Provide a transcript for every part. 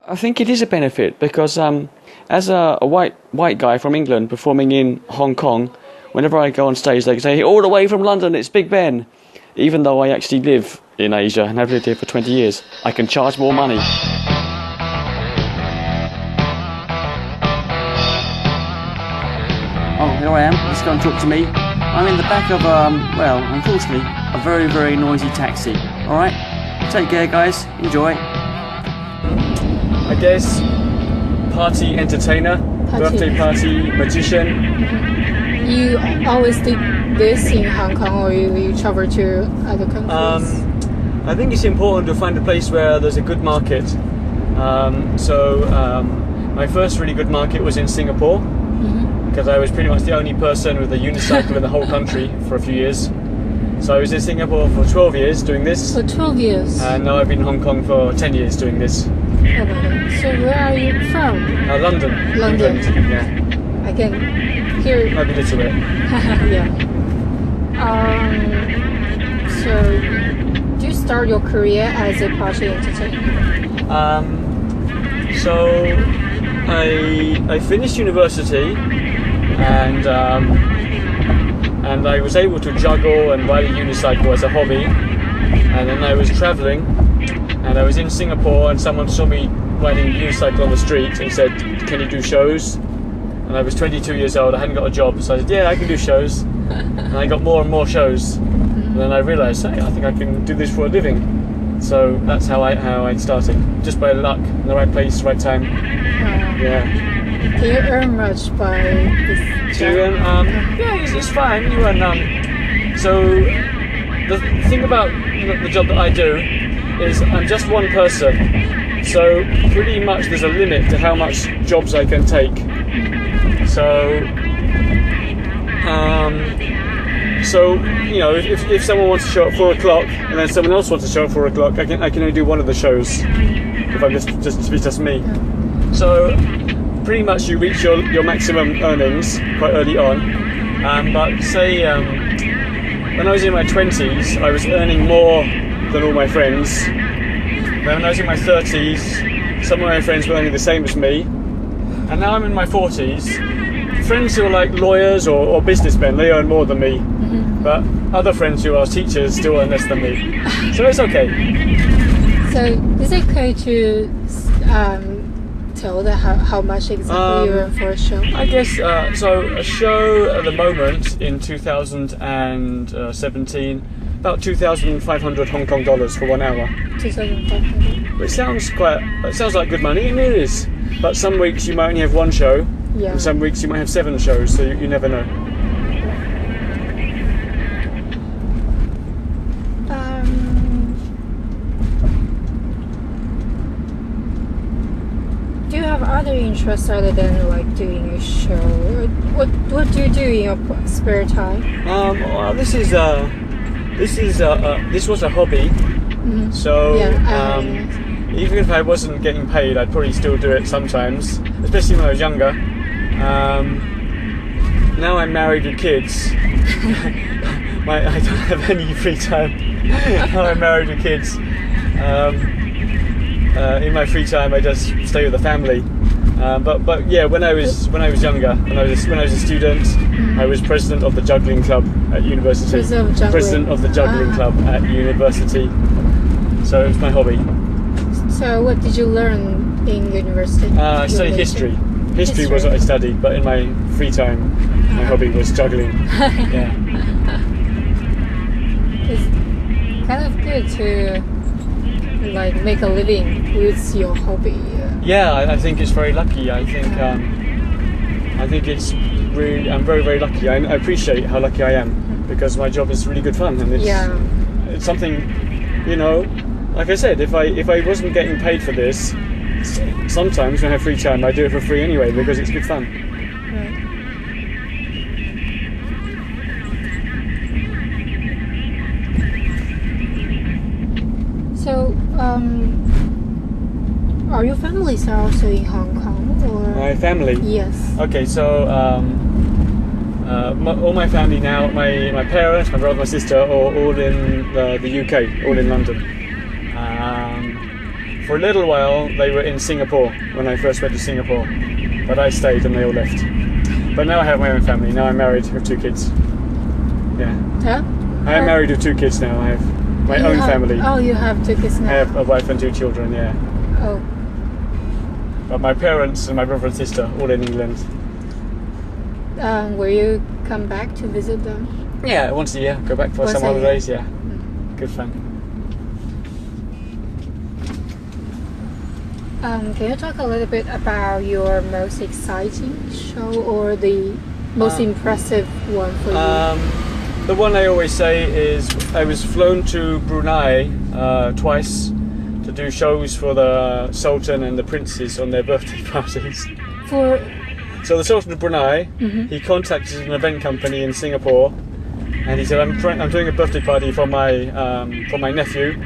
I think it is a benefit because as a white guy from England performing in Hong Kong, whenever I go on stage, they say, all the way from London, it's Big Ben. Even though I actually live in Asia and have lived here for 20 years, I can charge more money. Oh, here I am. Just go and talk to me. I'm in the back of, well, unfortunately, a very, very noisy taxi. All right? Take care, guys. Enjoy. I guess party entertainer, birthday party magician. You always do this in Hong Kong, or you travel to other countries? I think it's important to find a place where there's a good market. My first really good market was in Singapore, because I was pretty much the only person with a unicycle in the whole country for a few years. So I was in Singapore for 12 years doing this. For 12 years? And now I've been in Hong Kong for 10 years doing this. Oh my God. So where are you from? London. London. England, yeah. I can hear... Maybe a little bit. Yeah. So, do you start your career as a party entertainer? So I finished university and I was able to juggle and ride a unicycle as a hobby, and then I was travelling and I was in Singapore and someone saw me riding a unicycle on the street and said, can you do shows? And I was 22 years old, I hadn't got a job, so I said, yeah, I can do shows. And I got more and more shows, and then I realised, hey, I think I can do this for a living. So that's how I started, just by luck, in the right place, right time. Yeah. Do you earn much by this job? Yeah, it's fine. You earn. So the thing about the job that I do is I'm just one person. So pretty much there's a limit to how much jobs I can take. So you know, if someone wants to show up at 4 o'clock and then someone else wants to show up at 4 o'clock, I can only do one of the shows if I'm just me. So pretty much you reach your maximum earnings quite early on. But say when I was in my 20s, I was earning more than all my friends. Then when I was in my 30s, some of my friends were earning the same as me. And now I'm in my 40s. Friends who are like lawyers or businessmen, they earn more than me. But other friends who are teachers still earn less than me. So it's okay. So is it okay to tell how much exactly you earn for a show? I guess, so a show at the moment in 2017, about 2,500 Hong Kong dollars for 1 hour. 2,500. Which sounds like good money, and it is. But some weeks you might only have one show, and some weeks you might have 7 shows, so you never know. Do you have other interests other than like doing a show? What do you do in your spare time? Well, this was a hobby. So even if I wasn't getting paid, I'd probably still do it sometimes, especially when I was younger. Now I'm married with kids. I don't have any free time. Now I'm married with kids. In my free time, I just stay with the family. But yeah, when I was younger, when I was a student, I was president of the juggling club at university. President of the juggling club at university. So it was my hobby. So what did you learn in university? I studied history. History was what I studied, but in my free time, my hobby was juggling. Yeah. It's kind of good to like make a living with your hobby. Yeah, I think it's very lucky. I think it's really. I'm very, very lucky. I appreciate how lucky I am because my job is really good fun, and it's something, you know. Like I said, if I wasn't getting paid for this, sometimes when I have free time, I do it for free anyway because it's good fun. Right. So, are your families also in Hong Kong or? My family? Yes. Okay, so all my family now, my parents, my brother, my sister, are all in the UK, all in London. For a little while, they were in Singapore when I first went to Singapore, but I stayed and they all left. But now I have my own family. Now I'm married with 2 kids. Yeah. Huh? I am married with 2 kids now. I have my own family. Oh, you have 2 kids now. I have a wife and 2 children, yeah. Oh. But my parents and my brother and sister, all in England. Will you come back to visit them? Yeah, once a year. Go back for Once some a year. holidays, yeah. Good fun. Can you talk a little bit about your most exciting show or the most impressive one for you? The one I always say is I was flown to Brunei twice to do shows for the Sultan and the princes on their birthday parties. So the Sultan of Brunei, he contacted an event company in Singapore, and he said, "I'm doing a birthday party for my nephew.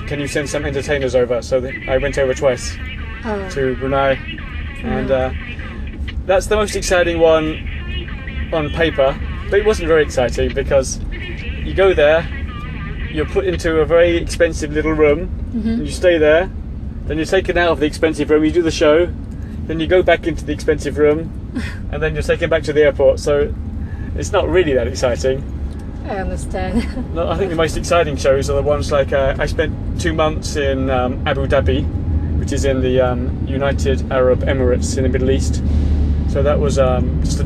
Can you send some entertainers over?" So I went over twice to Brunei, and that's the most exciting one on paper. But it wasn't very exciting because you go there, you're put into a very expensive little room, and you stay there. Then you're taken out of the expensive room. You do the show. Then you go back into the expensive room, and then you're taken back to the airport. So it's not really that exciting. I understand. No, I think the most exciting shows are the ones like I spent 2 months in Abu Dhabi, which is in the United Arab Emirates in the Middle East. So that was just a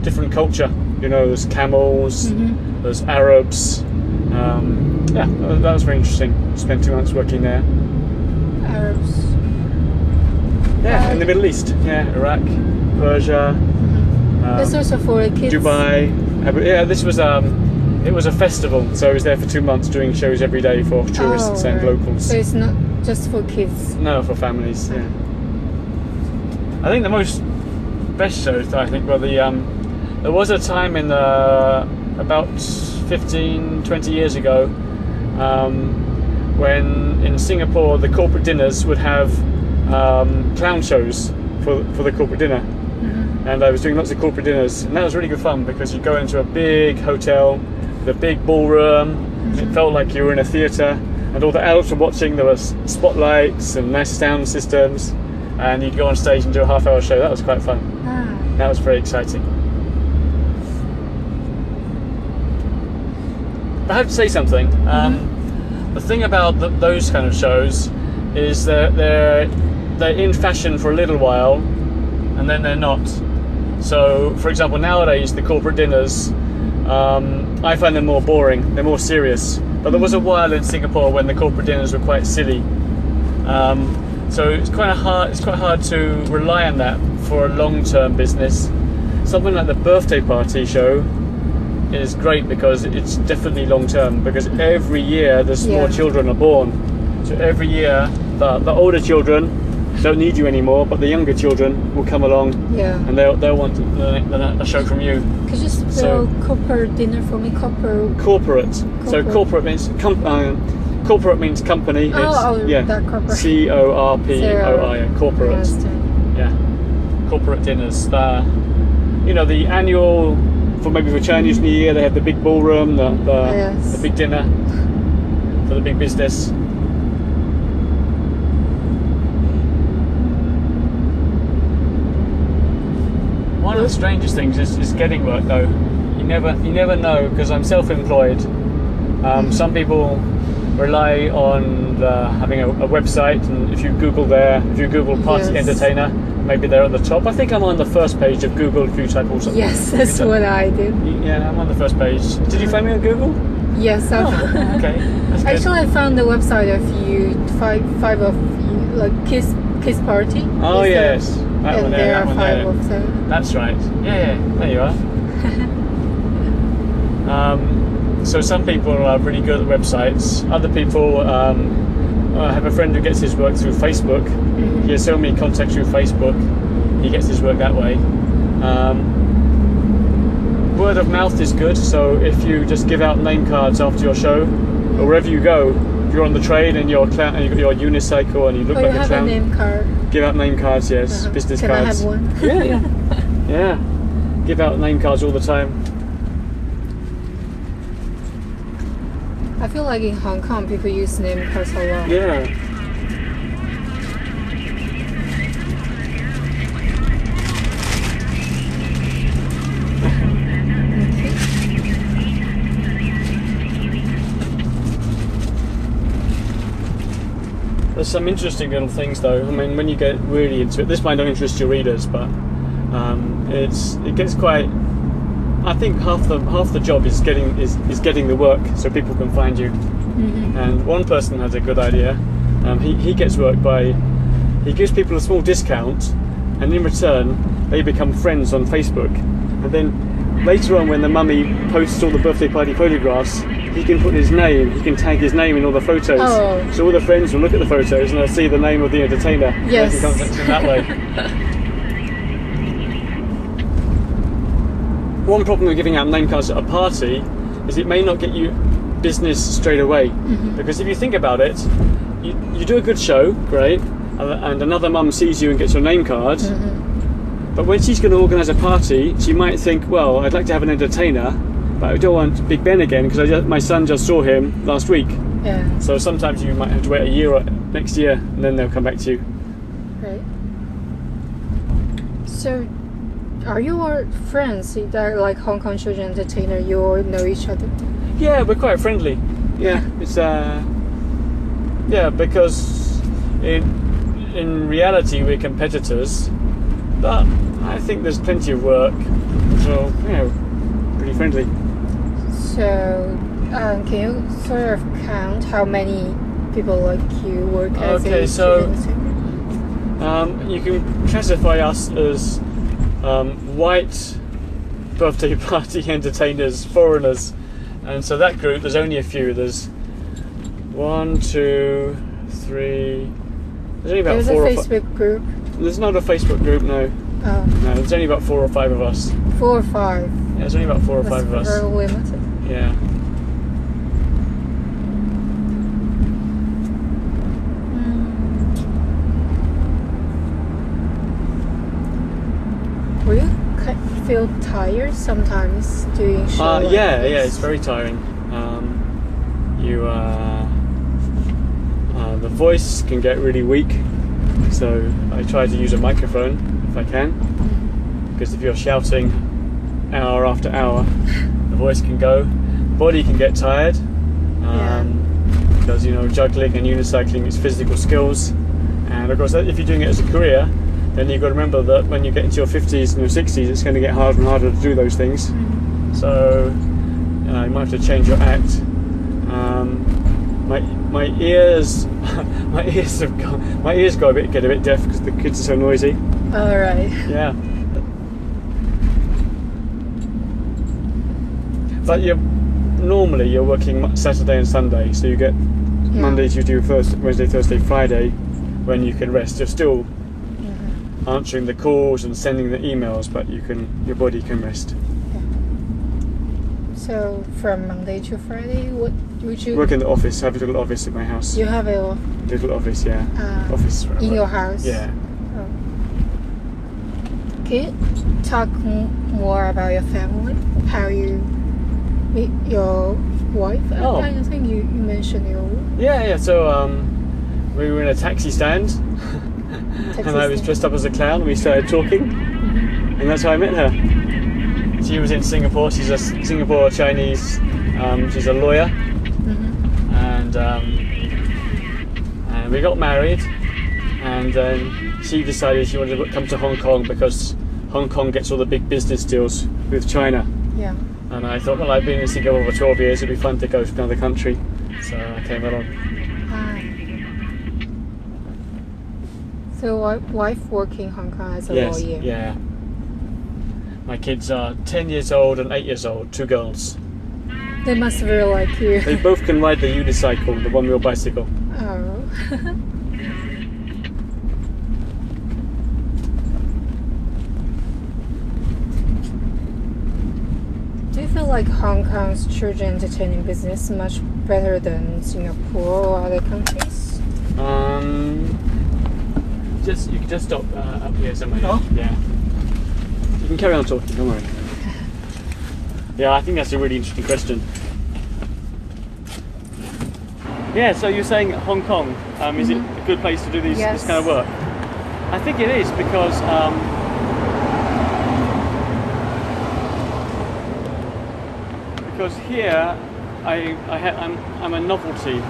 different culture. You know, there's camels, there's Arabs. Yeah, that was very interesting. Spent 2 months working there. Arabs. Yeah, in the Middle East. Yeah, Iraq, Persia. This also for kids. Dubai. Yeah, this was it was a festival, so I was there for 2 months doing shows every day for tourists and locals. So it's not just for kids. No, for families. Yeah. I think the best shows I think were there was a time in about 15-20 years ago when in Singapore the corporate dinners would have clown shows for the corporate dinner. And I was doing lots of corporate dinners, and that was really good fun because you go into a big hotel with a big ballroom, and it felt like you were in a theatre, and all the adults were watching. There was spotlights and nice sound systems, and you'd go on stage and do a half-hour show. That was quite fun. That was very exciting. I have to say something. The thing about those kind of shows is that they're in fashion for a little while, and then they're not. So, for example, nowadays the corporate dinners, I find them more boring. They're more serious. But there was a while in Singapore when the corporate dinners were quite silly. So it's quite hard to rely on that for a long-term business. Something like the birthday party show is great because it's definitely long-term. Because every year there's more children are born. So every year the older children don't need you anymore, but the younger children will come along, and they'll want a show from you. Could you spell corporate dinner for me? Corporate. So corporate means corporate means company. That corporate. CORPOI. Corporate. Yeah. Corporate dinners. You know, the annual for Chinese New Year, they have the big ballroom, the big dinner for the big business. One of the strangest things is getting work though. You never know, because I'm self-employed. Some people rely on having a website, and if you Google party entertainer, maybe they're at the top. I think I'm on the first page of Google if you type also. Yes, that's what I did. Yeah, I'm on the first page. Did you find me on Google? Yes, okay. That's good. Actually, I found the website of you, five of you, like Kiss Party. Oh yes. That one there, there that are one 5 there. of them. That's right. Yeah, there you are. So some people are really good at websites. Other people, I have a friend who gets his work through Facebook. He has so many contacts through Facebook. He gets his work that way. Word of mouth is good. So if you just give out name cards after your show, or wherever you go, if you're on the train and you've got your unicycle and you look like a clown. You have a name card. Give out name cards, yes. Business Can cards. I have one? Yeah. Give out name cards all the time. I feel like in Hong Kong people use name cards a lot. Yeah. some interesting little things though. I mean, when you get really into it, this might not interest your readers, but it gets quite. I think half the job is getting the work so people can find you. Mm-hmm. And one person has a good idea. He gets work by he gives people a small discount, and in return they become friends on Facebook. And then later on, when the mummy posts all the birthday party photographs, he can put his name. He can tag his name in all the photos. Oh. So all the friends will look at the photos and they'll see the name of the entertainer. Yes. They can contact him that way. One problem with giving out name cards at a party is it may not get you business straight away. Mm-hmm. Because if you think about it, you do a good show, great, and another mum sees you and gets your name card. Mm-hmm. But when she's going to organise a party, she might think, well, I'd like to have an entertainer, but I don't want Big Ben again because my son just saw him last week. Yeah. So sometimes you might have to wait a year or next year, and then they'll come back to you. Right. So, are you all friends? That like Hong Kong children entertainer, you all know each other? Yeah, we're quite friendly. Yeah, it's because in reality we're competitors, but I think there's plenty of work, so pretty friendly. So, can you sort of count how many people like you work as Okay, a so entertainer? you can classify us as white birthday party entertainers, foreigners, and so that group, there's only a few. There's 1, 2, 3. There's only about There's 4 a or 5. Facebook group. There's not a Facebook group, no. Oh, No, there's only about 4 or 5 of us. 4 or 5. Yeah, there's only about 4 or 5 of us. That's very limited. Yeah. Will you feel tired sometimes doing show? Like Yeah, this? it's very tiring. The voice can get really weak, so I try to use a microphone if I can, because if you're shouting hour after hour, the voice can go. The body can get tired, because juggling and unicycling is physical skills, and of course if you're doing it as a career, then you've got to remember that when you get into your 50s and your 60s, it's going to get harder and harder to do those things. So you might have to change your act. My ears get a bit deaf because the kids are so noisy. All right. Yeah. But normally you're working Saturday and Sunday, so you get Monday, Tuesday, Wednesday, Thursday, Friday when you can rest. You're still answering the calls and sending the emails, but your body can rest. So from Monday to Friday, what would you Work in the office. Have a little office at my house. You have a Little office, yeah. Office in your house. Yeah. Oh. Can you talk more about your family? How you meet your wife? Oh. I think you mentioned your Yeah. So we were in a taxi stand, and I was dressed up as a clown, and we started talking, and that's how I met her. She was in Singapore. She's a Singapore Chinese. She's a lawyer, and we got married. And then she decided she wanted to come to Hong Kong because Hong Kong gets all the big business deals with China. Yeah. And I thought, well, I've been in Singapore for 12 years. It'd be fun to go to another country, so I came along. So, wife working in Hong Kong as a Yes, lawyer. yeah. My kids are 10 years old and 8 years old, 2 girls. They must really like you. They both can ride the unicycle, the one-wheel bicycle. Oh. Do you feel like Hong Kong's children entertaining business is much better than Singapore or other countries? You can just stop up here somewhere. Oh. Yeah. You can carry on talking, don't worry. Yeah, I think that's a really interesting question. Yeah, so you're saying Hong Kong, is it a good place to do this kind of work? I think it is because here I'm a novelty.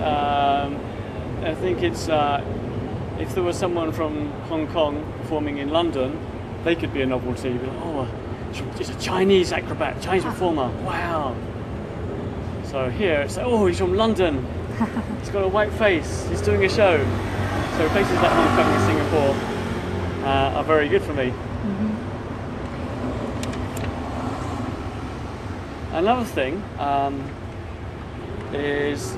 I think it's if there was someone from Hong Kong performing in London, they could be a novelty. Be like, oh, it's a Chinese acrobat, Chinese performer. Wow. So here it's like, oh, he's from London. He's got a white face. He's doing a show. So places like Hong Kong and Singapore are very good for me. Another thing is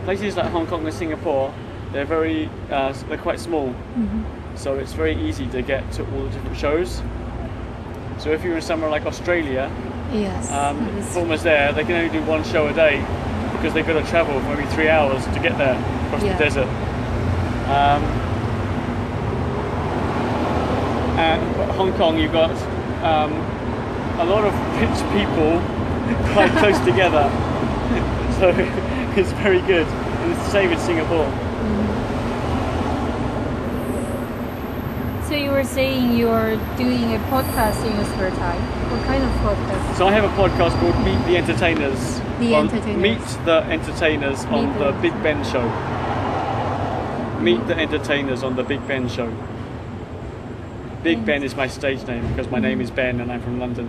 places like Hong Kong and Singapore. They're they're quite small, so it's very easy to get to all the different shows. So if you're in somewhere like Australia, Yes. performers there, they can only do one show a day because they've got to travel for maybe 3 hours to get there across the desert. And Hong Kong, you've got a lot of rich people quite close together, so it's very good. And it's the same in Singapore. So you were saying you're doing a podcast in your spare time. What kind of podcast? So I have a podcast called Meet the Entertainers. The Entertainers. Meet the Entertainers on Meet the the Big Ben Show. Meet the Entertainers on the Big Ben Show. Big Ben is my stage name because my name is Ben and I'm from London.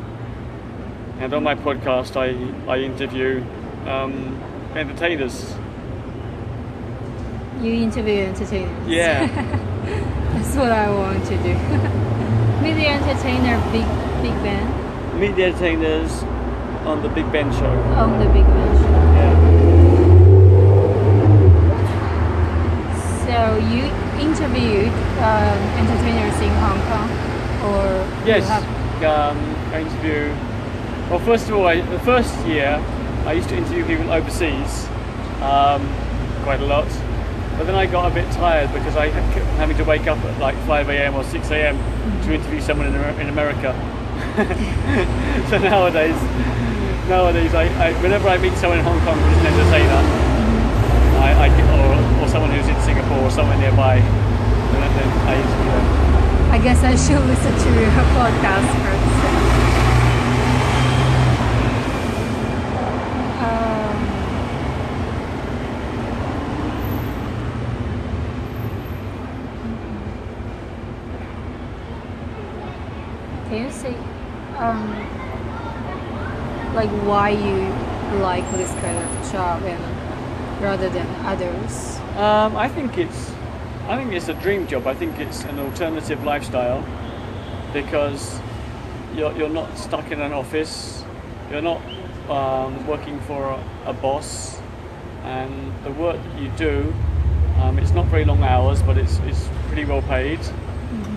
And on my podcast I interview entertainers. You interview entertainers. Yeah. That's what I want to do. Meet the entertainer, Big Ben. Meet the Entertainers on the Big Ben Show. On the Big Ben show. Yeah. So you interviewed entertainers in Hong Kong, or Yes. you have? I interview. Well, first of all, the first year I used to interview people overseas quite a lot, but then I got a bit tired because I kept having to wake up at like 5 a.m. or 6 a.m. to interview someone in America. So nowadays, I whenever I meet someone in Hong Kong who's an entertainer, or someone who's in Singapore or somewhere nearby, then I interview them. I guess I should listen to your podcast first. Can you say, like, why you like this kind of job and rather than others? I think it's a dream job. I think it's an alternative lifestyle because you're not stuck in an office. You're not working for a boss, and the work that you do, it's not very long hours, but it's pretty well paid,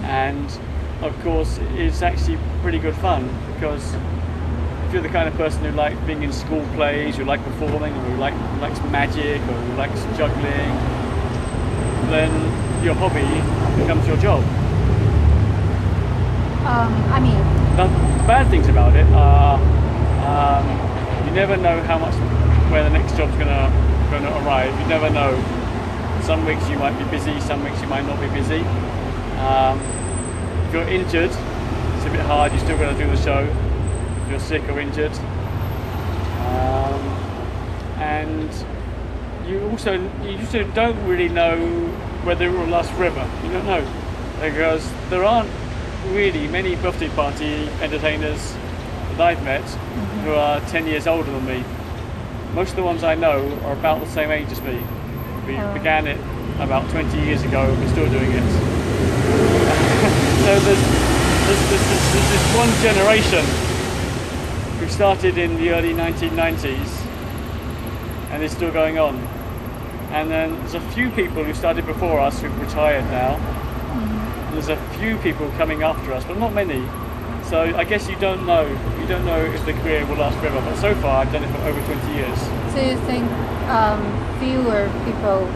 and of course it's actually pretty good fun because if you're the kind of person who likes being in school plays, you like performing, or who likes magic, or who likes juggling, then your hobby becomes your job. I mean, The bad things about it are you never know where the next job's gonna arrive. You never know. Some weeks you might be busy, some weeks you might not be busy. If you're injured, it's a bit hard. You still got to do the show. If you're sick or injured, and you also don't really know whether it will last forever. You don't know because there aren't really many birthday party entertainers that I've met who are 10 years older than me. Most of the ones I know are about the same age as me. We began it about 20 years ago and we're still doing it. So there's this one generation who started in the early 1990s and it's still going on. And then there's a few people who started before us who've retired now. There's a few people coming after us, but not many. So I guess you don't know if the career will last forever. But so far, I've done it for over 20 years. so you think fewer people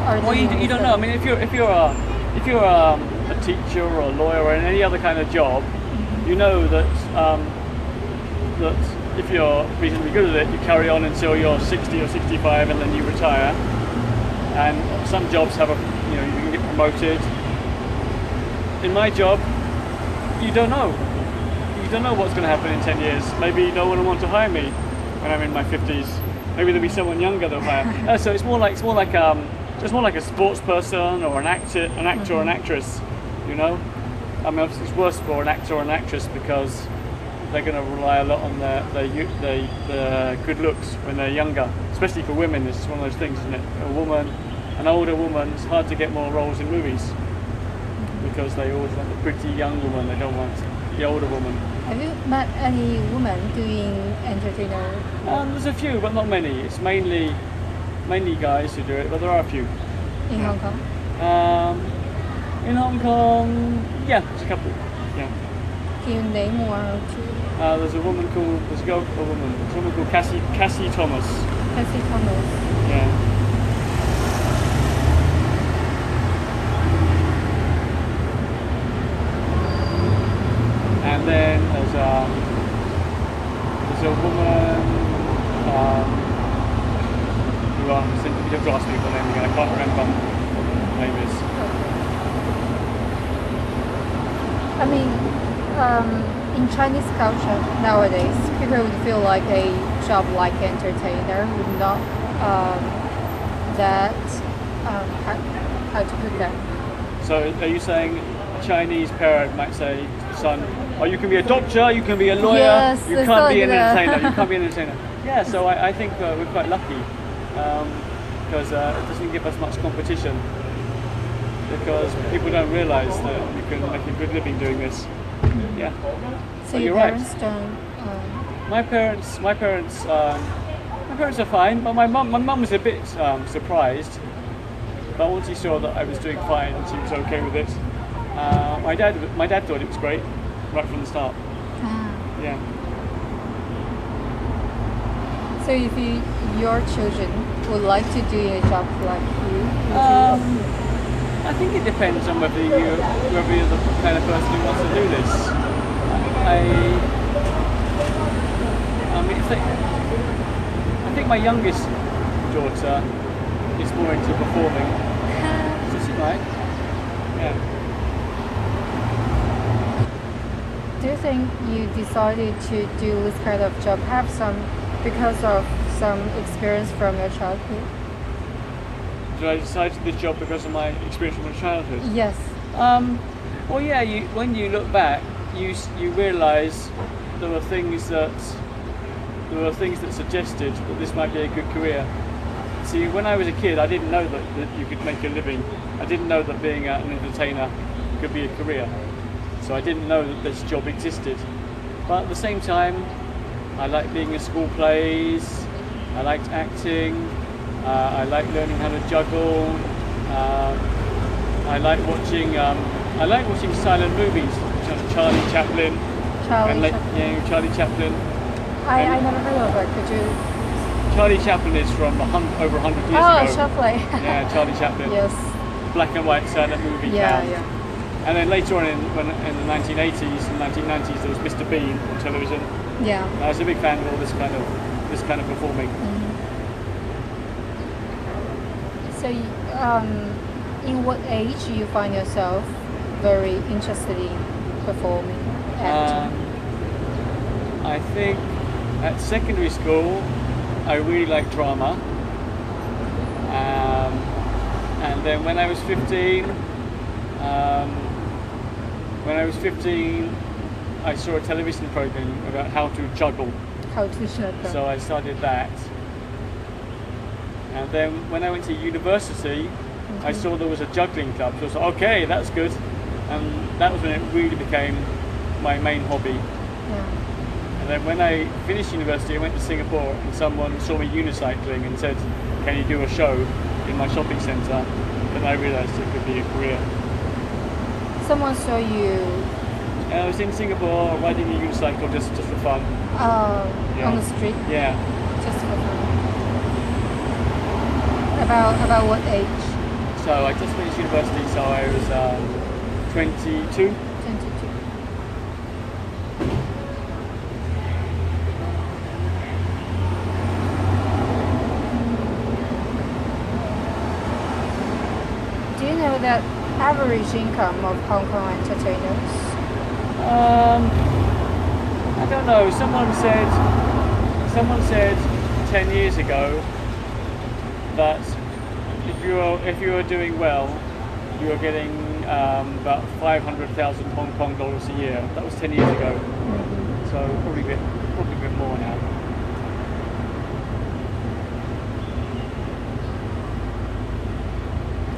are Well, doing you don't know. I mean, if you're a teacher or a lawyer or in any other kind of job, you know that if you're reasonably good at it, you carry on until you're 60 or 65, and then you retire. And some jobs have you can get promoted. In my job, you don't know. You don't know what's going to happen in 10 years. Maybe no one will want to hire me when I'm in my 50s. Maybe there'll be someone younger they'll hire. So it's more like a sports person or an actor or an actress. You know, I mean, obviously it's worse for an actor or an actress because they're going to rely a lot on their good looks when they're younger. Especially for women, it's one of those things, isn't it? An older woman, it's hard to get more roles in movies because they always want the pretty young woman. They don't want the older woman. Have you met any women doing entertainer? There's a few, but not many. It's mainly guys who do it, but there are a few. In Hong Kong? In Hong Kong, yeah, there's a couple. Yeah. Can you name one or two? There's a woman called Cassie Thomas. Cassie Thomas. Yeah. And then there's a woman who you have to ask me for the name again. I can't remember what her name is. I mean, in Chinese culture nowadays, people would feel like a job like entertainer would not how to put that. So are you saying a Chinese parent might say, son, oh, you can be a doctor, you can be a lawyer, yes, you can't be an entertainer, you can't be an entertainer. Yeah, so I think we're quite lucky because it doesn't give us much competition because people don't realise that you can make a good living doing this. Yeah. So you're your parents right. don't? My parents are fine, but my mum was a bit surprised. But once she saw that I was doing fine, she was okay with it. My dad thought it was great right from the start. Yeah. So if your children would like to do a job like you, I think it depends on whether you're the kind of person who wants to do this. I think my youngest daughter is more into performing. So she might. Yeah. do you think you decided to do this kind of job because of some experience from your childhood? Did I decide to do this job because of my experience from my childhood? Yes. Well, yeah. When you look back, you realise there were things that suggested that this might be a good career. See, when I was a kid, I didn't know that you could make a living. I didn't know that being an entertainer could be a career. So I didn't know that this job existed. But at the same time, I liked being in school plays. I liked acting. I liked learning how to juggle. I like watching silent movies. Charlie Chaplin. Charlie Chaplin. I never heard of it. Could you? Charlie Chaplin is from over 100 years ago. Oh, Chaplin. Yeah, Charlie Chaplin. Yes. Black and white silent movie. Yeah, count. yeah. And then later on in the 1980s and 1990s, there was Mr. Bean on television. Yeah. I was a big fan of all this kind of performing. So, in what age do you find yourself very interested in performing, acting? I think at secondary school, I really liked drama. And then when I was 15, I saw a television program about how to juggle. How to juggle. So I started that. And then when I went to university, I saw there was a juggling club. So I was like, okay, that's good. And that was when it really became my main hobby. Yeah. And then when I finished university, I went to Singapore and someone saw me unicycling and said, can you do a show in my shopping centre? Then I realised it could be a career. Someone saw you. I was in Singapore riding a unicycle just for fun. On the street? Yeah. Just for fun. About what age? So I just finished university, so I was 22. 22. Do you know that average income of Hong Kong entertainers? I don't know. Someone said 10 years ago that if you were doing well, you were getting about 500,000 Hong Kong dollars a year. That was 10 years ago. So probably a bit more now.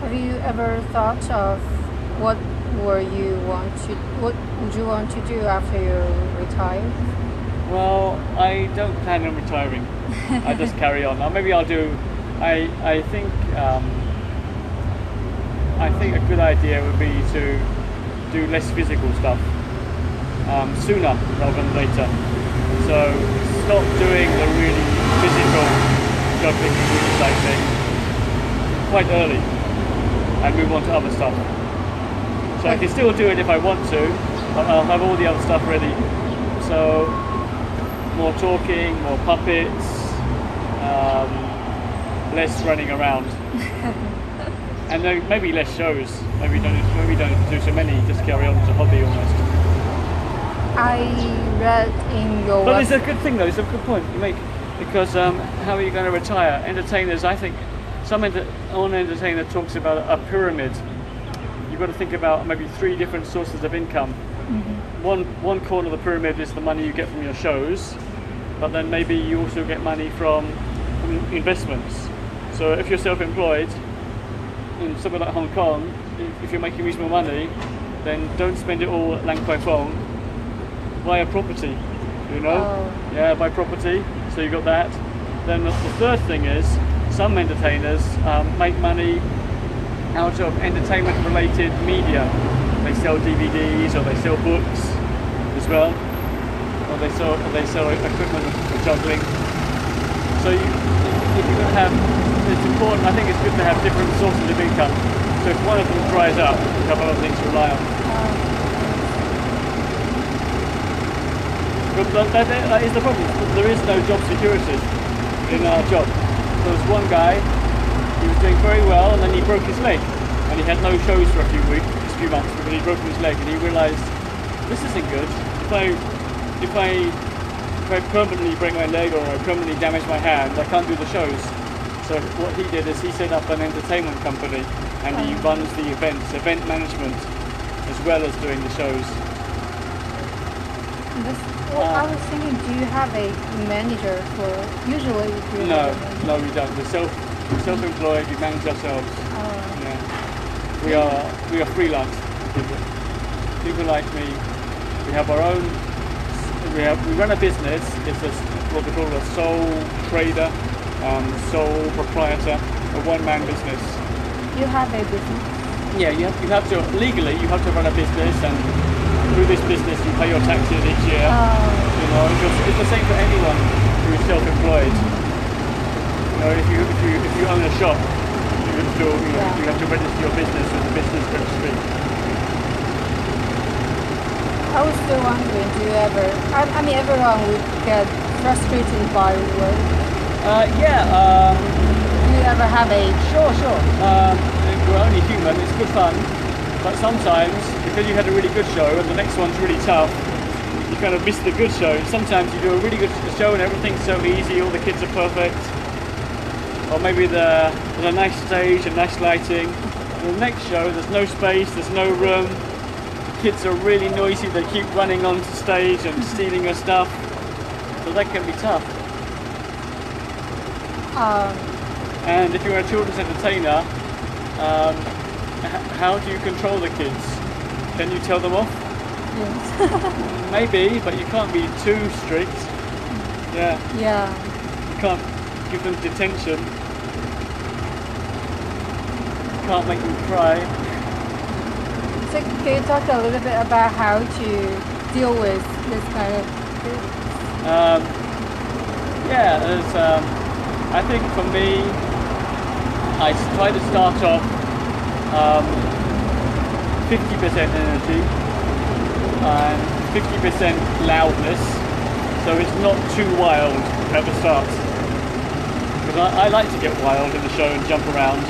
Have you ever thought of what would you want to do after you retire? Well, I don't plan on retiring. I just carry on. Now, maybe I'll do. I think a good idea would be to do less physical stuff sooner rather than later. So stop doing the really physical juggling type thing quite early and move on to other stuff. So I can still do it if I want to, but I'll have all the other stuff ready. So more talking, more puppets, less running around, and then maybe less shows. Maybe don't do so many. Just carry on as a hobby almost. I read in your. But it's a good thing though. It's a good point you make, because how are you going to retire? Entertainers, I think, one entertainer talks about a pyramid. You've got to think about maybe 3 different sources of income. One corner of the pyramid is the money you get from your shows, but then maybe you also get money from investments. So if you're self-employed in somewhere like Hong Kong, if you're making reasonable money, then don't spend it all at Lang Kwai Fong. Buy a property, you know? Oh. Yeah, buy property. So you got that. Then the third thing is, some entertainers make money out of entertainment-related media. They sell DVDs or they sell books as well, or they sell equipment for juggling. So if you have, it's important. I think it's good to have different sources of income. So if one of them dries up, you have other things to rely on. But that is the problem. There is no job security in our job. There was one guy, he was doing very well, and then he broke his leg, and he had no shows for a few months because he broke his leg, and he realised this isn't good. If I permanently break my leg or I permanently damage my hand, I can't do the shows. So what he did is he set up an entertainment company, and he runs the events, event management, as well as doing the shows. I was thinking, do you have a manager for? Usually, No, we don't. We're self-employed. We manage ourselves. Yeah, we are freelance people. People like me. We have our own. We run a business. It's what we call a sole trader, sole proprietor, a one-man business. You have a business. Yeah, you have to legally. You have to run a business, and through this business, you pay your taxes each year. You know, it's the same for anyone who is self-employed. You know, if you own a shop, you have to register your business with the business registry. I was still wondering, do you ever? I mean, everyone would get frustrated by work. Do you ever have a? Sure. We're only human. It's good fun. But sometimes, because you had a really good show and the next one's really tough, you kind of miss the good show. Sometimes you do a really good show and everything's so easy, all the kids are perfect. Or maybe there's a nice stage and nice lighting. And the next show, there's no space, there's no room. The kids are really noisy, they keep running onto stage and stealing your stuff. So that can be tough. And if you're a children's entertainer, how do you control the kids? Can you tell them off? Yes. Maybe, but you can't be too strict. Yeah. You can't give them detention. You can't make them cry. So can you talk a little bit about how to deal with this kind of thing? I think for me, I try to start off 50% energy and 50% loudness, so it's not too wild at the start. Because I like to get wild in the show and jump around,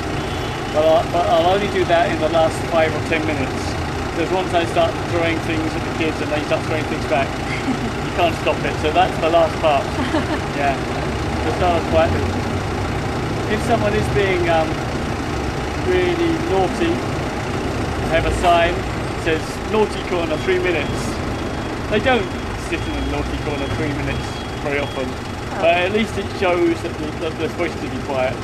but I'll only do that in the last 5 or 10 minutes. Because once I start throwing things at the kids and they start throwing things back, you can't stop it. So that's the last part. Yeah. to start off quietly. If someone is being really naughty, I have a sign that says naughty corner 3 minutes. They don't sit in a naughty corner 3 minutes very often, but at least it shows that they're supposed to be quiet.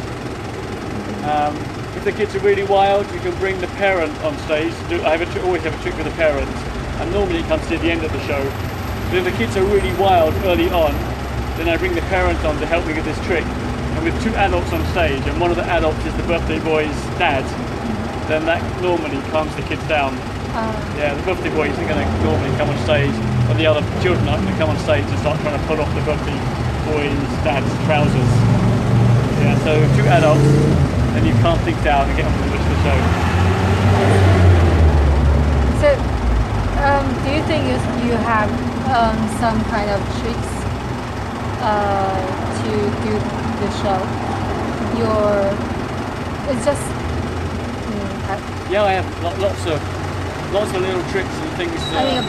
If the kids are really wild, you can bring the parent on stage. I always have a trick with the parent, and normally it comes to the end of the show. But if the kids are really wild early on, then I bring the parent on to help me with this trick. And with 2 adults on stage, and one of the adults is the birthday boy's dad, then that normally calms the kids down. Yeah, the birthday boy isn't going to normally come on stage, or the other children aren't going to come on stage and start trying to pull off the birthday boy's dad's trousers. Yeah, so 2 adults, and you calm things down and get on with the rest of the show. So, do you think you have some kind of tricks to do the show? It's just yeah, I have lots of little tricks and things. I mean,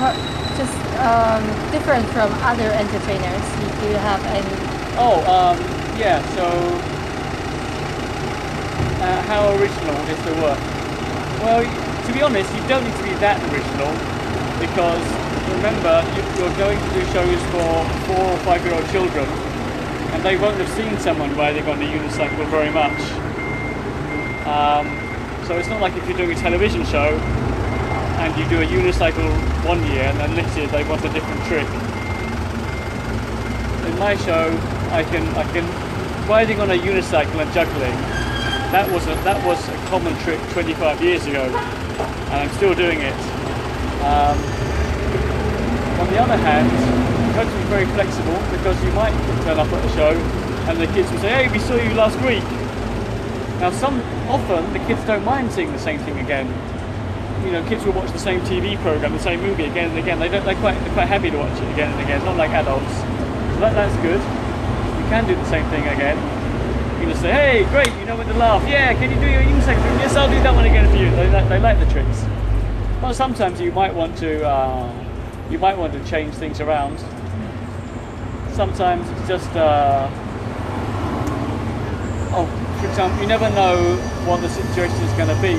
just different from other entertainers. Do you have any? Yeah. So, how original is the work? Well, to be honest, you don't need to be that original, because remember, you're going to do shows for 4 or 5-year-old children, and they won't have seen someone riding on a unicycle very much. So it's not like if you're doing a television show and you do a unicycle one year and then next year they want a different trick. In my show, I can riding on a unicycle and juggling. That was a common trick 25 years ago, and I'm still doing it. On the other hand, you have to be very flexible, because you might turn up at a show and the kids will say, "Hey, we saw you last week." Now, often the kids don't mind seeing the same thing again. You know, kids will watch the same TV program, the same movie again and again. They're quite happy to watch it again and again, not like adults. So that's good. You can do the same thing again. You can just say, "Hey, great, you know when to laugh. Yeah, can you do your unicycle? Yes, I'll do that one again for you." They like the tricks. But sometimes you might want to change things around. Sometimes it's just for example, you never know what the situation is going to be.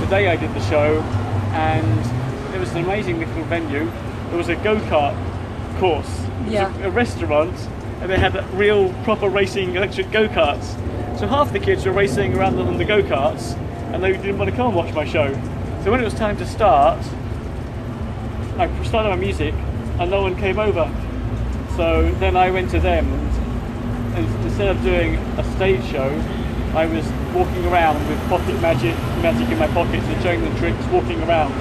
The day I did the show, and it was an amazing little venue. There was a go-kart course. It was a restaurant, and they had real proper racing electric go-karts. So half the kids were racing around on the go-karts, and they didn't want to come and watch my show. So when it was time to start, I started my music, and no one came over. So then I went to them, and instead of doing a stage show, I was walking around with pocket magic in my pockets and showing them tricks, walking around.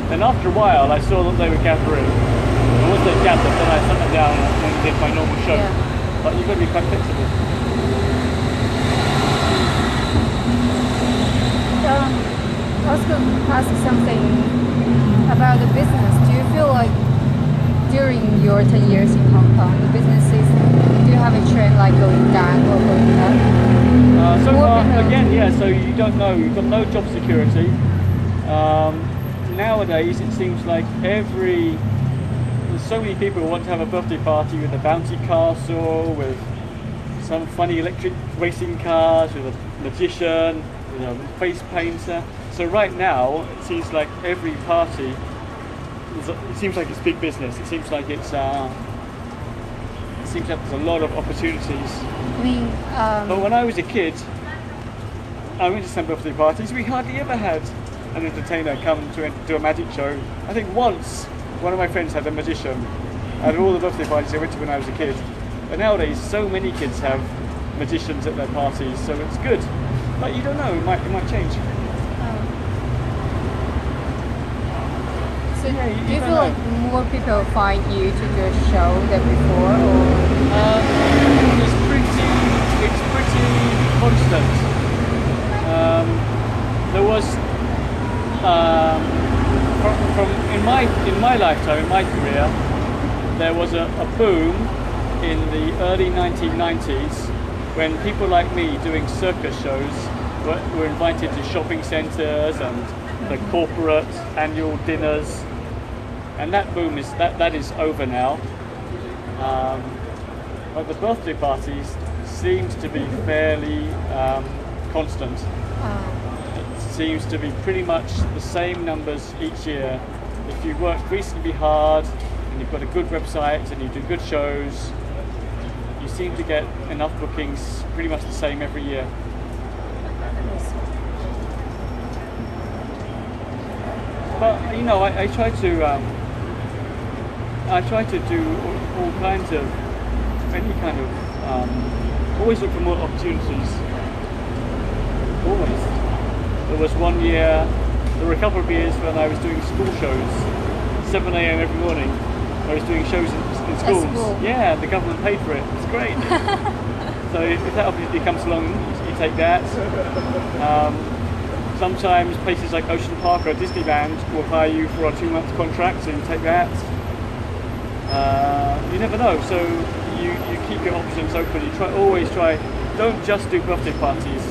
Then after a while, I saw that they were gathering. And once they gathered, then I sat them down and did my normal show. Yeah. But you've got to be quite flexible. I was going to ask something about the business. Do you feel like during your 10 years in Hong Kong, the businesses, do you have a trend like going down or going up? So far, again, yeah, so you don't know, you've got no job security. Nowadays, it seems like there's so many people who want to have a birthday party with a bouncy castle, with some funny electric racing cars, with a magician, with a face painter. So right now, it seems like every party, it seems like it's big business. It seems like there's a lot of opportunities. I mean, but when I was a kid, I went to some birthday parties. We hardly ever had an entertainer come to do a magic show. I think once one of my friends had a magician at all the birthday parties I went to when I was a kid. But nowadays, so many kids have magicians at their parties, so it's good. But you don't know, it might change. So do you feel like more people find you to do a show than before, or? It's pretty constant. There was in my lifetime, in my career, there was a boom in the early 1990s when people like me doing circus shows were invited to shopping centres and the corporate annual dinners. And that boom is over now. But the birthday parties seems to be fairly constant. It seems to be pretty much the same numbers each year. If you work reasonably hard and you've got a good website and you do good shows, you seem to get enough bookings pretty much the same every year. But you know, I try to do all kinds of any kind of always look for more opportunities. Always. There was one year, there were a couple of years when I was doing school shows, 7 a.m. every morning. I was doing shows in schools. School. Yeah, the government paid for it. It's great. So if that opportunity comes along, you take that. Sometimes places like Ocean Park or Disneyland will hire you for a 2-month contract, so you take that. You never know, so you keep your options open. You always try. Don't just do birthday parties.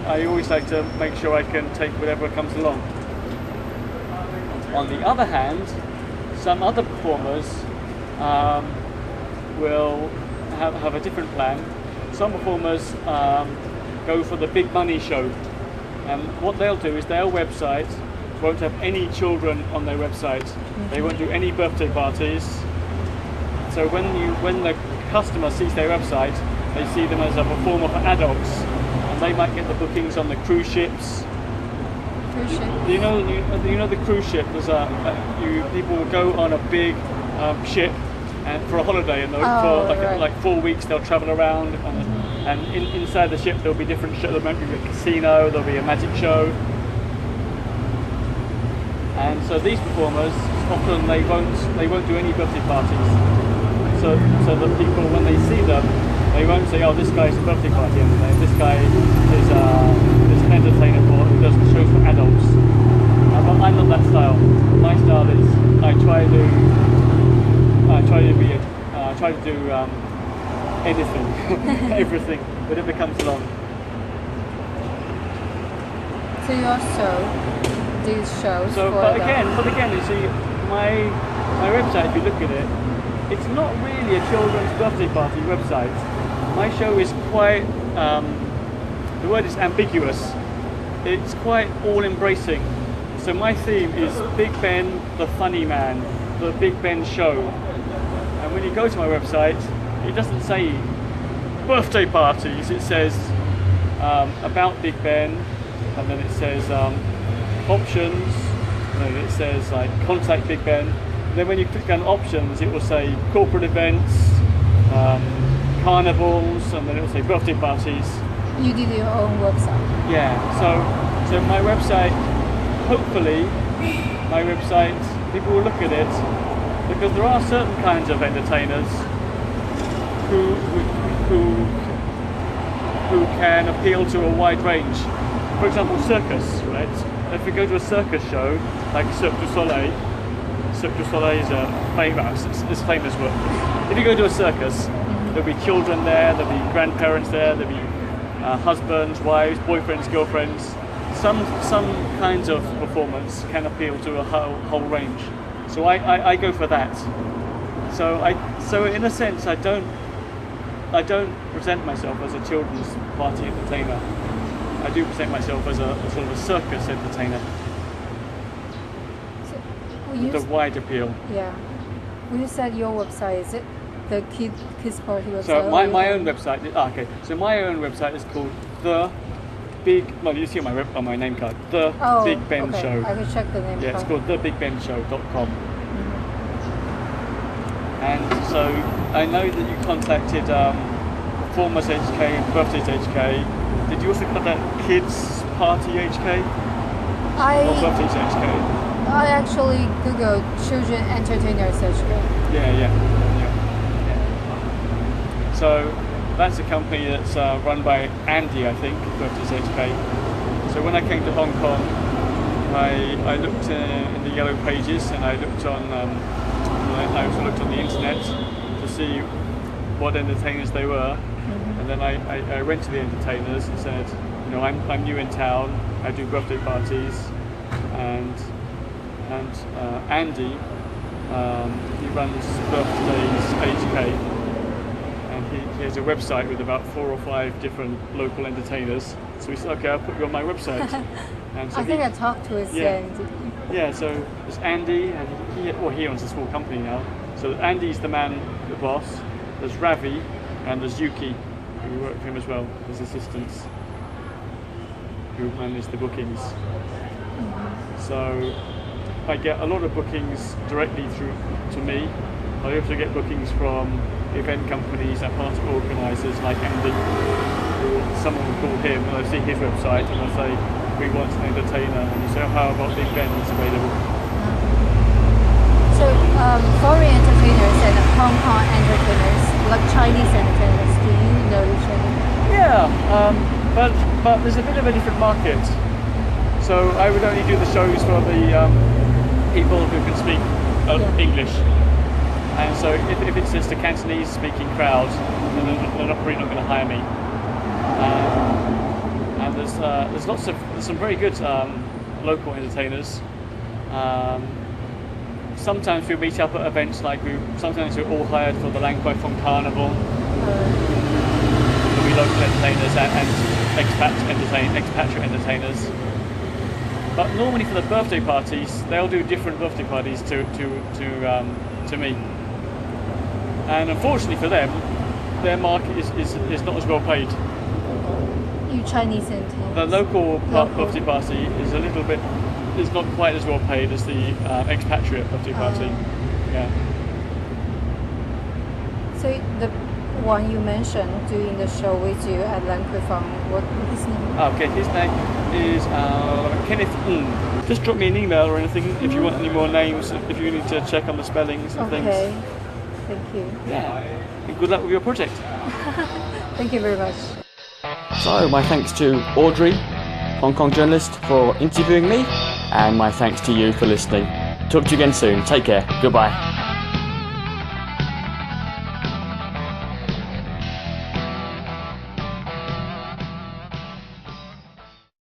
I always like to make sure I can take whatever comes along. On the other hand, some other performers will have a different plan. Some performers go for the big money show. And what they'll do is their website won't have any children on their website. They won't do any birthday parties. So when the customer sees their website, they see them as a performer for adults, and they might get the bookings on the cruise ships. Cruise ship. You know the cruise ship. People will go on a big ship and for a holiday, and for like 4 weeks they'll travel around. And inside the ship there'll be different shows. There might be a casino, there'll be a magic show. And so these performers, often they won't do any birthday parties. So the people, when they see them, they won't say, oh, this guy's a birthday party entertainer, this guy is an entertainer who does shows for adults. But I'm not that style. My style is I try to do anything, everything, whatever comes along. So you also do shows But again, you see, my website, if you look at it, it's not really a children's birthday party website. My show is quite, the word is ambiguous. It's quite all-embracing. So my theme is Big Ben, the funny man, the Big Ben show. And when you go to my website, it doesn't say birthday parties, it says about Big Ben, and then it says options, and then it says like contact Big Ben. And then when you click on options, it will say corporate events, carnivals, and then it will say birthday parties. You did your own website. Yeah, so my website, hopefully, people will look at it, because there are certain kinds of entertainers who can appeal to a wide range. For example, circus, right? If you go to a circus show, like Cirque du Soleil is it's famous work. If you go to a circus, there'll be children there, there'll be grandparents there, there'll be husbands, wives, boyfriends, girlfriends. Some kinds of performance can appeal to a whole range. So I go for that. So in a sense, I don't present myself as a children's party entertainer. I do present myself as a sort of a circus entertainer. So, with a wide appeal. Yeah. Well, you said your website, is it the kids party website? So my own website. Okay. So my own website is called The Big. Well, you see on my name card. The Big Ben Show. I can check the name. Yeah, it's called TheBigBenShow.com. And so I know that you contacted Performers HK and Birthdays HK. Did you also contact Kids Party HK? Or Birthdays HK? I actually googled Children Entertainers HK. Yeah. So that's a company that's run by Andy, I think, Birthdays HK. So when I came to Hong Kong, I looked in the yellow pages, and I looked on. I also looked on the internet to see what entertainers they were, and then I went to the entertainers and said, you know, I'm new in town. I do birthday parties, and Andy, he runs Birthdays HK, and he has a website with about 4 or 5 different local entertainers. So we said, okay, I'll put you on my website. And so I think I talked to his Yeah. did you? Yeah, so there's Andy, and he owns a small company now. So Andy's the man, the boss. There's Ravi, and there's Yuki, who work for him as well, his assistants, who manage the bookings. So I get a lot of bookings directly through to me. I also get bookings from event companies and party organisers like Andy, or someone will call him and I see his website and I say, we want an entertainer, and you say, oh, how about Big Ben is available? So foreign entertainers and Hong Kong entertainers, like Chinese entertainers, do you know each other? Yeah, but there's a bit of a different market. So I would only do the shows for the people who can speak English. And so if it's just a Cantonese speaking crowd, then they're probably not going to hire me. And there's some very good local entertainers. Sometimes we meet up at events sometimes we're all hired for the Lang Kwai Fong Carnival. There'll be local entertainers and expatriate entertainers. But normally for the birthday parties, they'll do different birthday parties to me. And unfortunately for them, their market is not as well paid. You Chinese entertainers? The local birthday party is not quite as well paid as the expatriate birthday party. Yeah. So the one you mentioned doing the show with you at Lang Kwai Fong, what is his name? Okay, his name is Kenneth Ng. Just drop me an email or anything if you want any more names, if you need to check on the spellings and things. Okay, thank you. Yeah. And good luck with your project. Thank you very much. So my thanks to Audrey, Hong Kong journalist, for interviewing me, and my thanks to you for listening. Talk to you again soon. Take care. Goodbye.